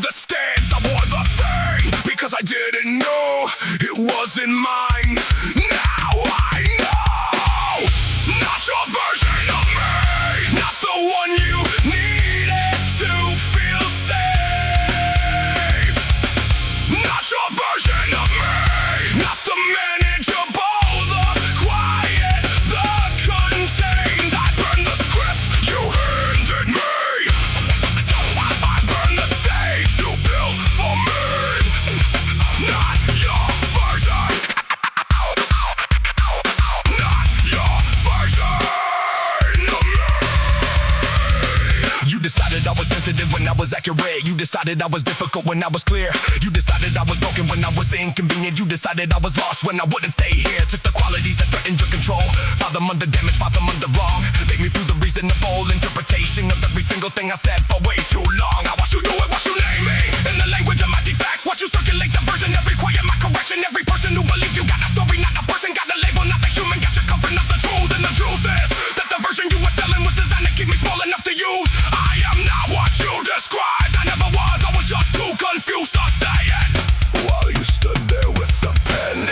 the stands. I wore the thing because I didn't know it wasn't mine. Now I know. Not your version of me, not the one you needed to feel safe. Not your version of me, not the manageable, the quiet, the contained. I burned the script you handed me. I burned the stage you built for me. Not your version. Not your version of me. You decided I was sensitive when I was accurate. You decided I was difficult when I was clear. You decided I was broken when I was inconvenient. You decided I was lost when I wouldn't stay here. Took the qualities that threatened your control, filed them under damage, filed them under wrong. Made me through the reasonable interpretation of every single thing I said for way too long. I watched you do it, watched you name me in the language of my defects. Watch you circulate the version, every require my correction. Every person who believed you got a story, not a person. Got a label, not the human. Got your comfort, not the truth. And the truth is that the version you were selling was designed to keep me small enough to use. I am not what you described. I never was, I was just too confused to say it. While you stood there with the pen.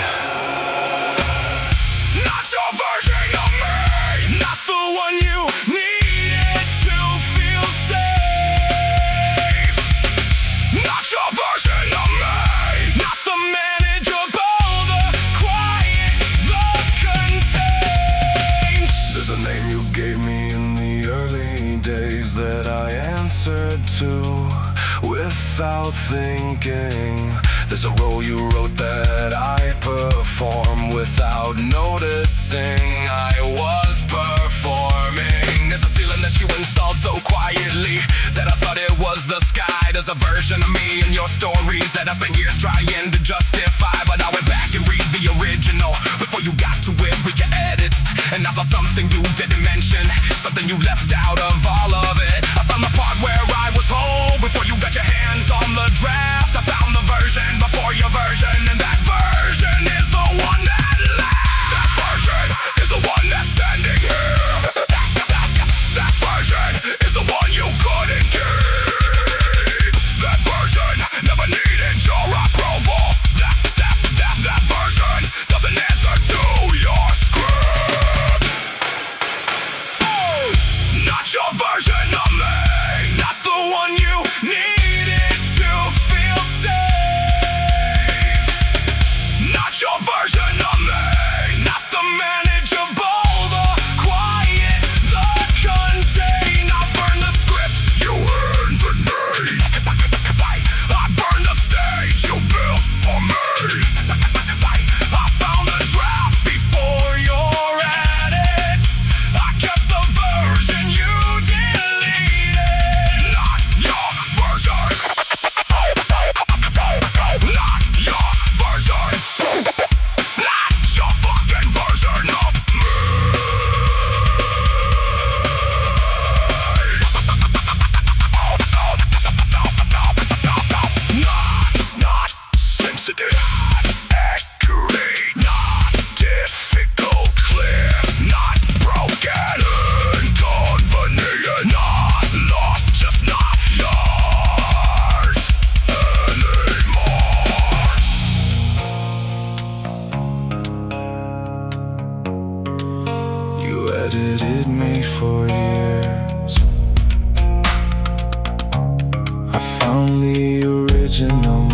Not your version of me, not the one you needed to feel safe. Not your version of me, not the manageable, the quiet, the contained. There's a name you gave me in the early days that I answered to without thinking. There's a role you wrote that I perform without noticing I was performing. There's a ceiling that you installed so quietly that I thought it was the sky. There's a version of me in your stories that I spent years trying to justify, but I went back and read the original before you got to it with your edits. And I found something you didn't mention, something you left out of all of it. I found the part where I was whole before you got your hands on the draft. I found the version before your version, and that version is the one that lasts. That version is the one that's standing here. That version is the one you couldn't keep. That version never needed your approval. That version doesn't answer to your script. Not your version of me, not the one you needed to feel safe. Not your version of me, not the manageable, the quiet, the contained. I burned the script you handed me. I burned the stage you built for me. I found the draft before your edits. I kept the version you deleted. Not your version. Not your version. Not your fucking version of me. Not sensitive, accurate, not difficult, clear, not broken, inconvenient, not lost, just not yours anymore. You edited me for years. I found the original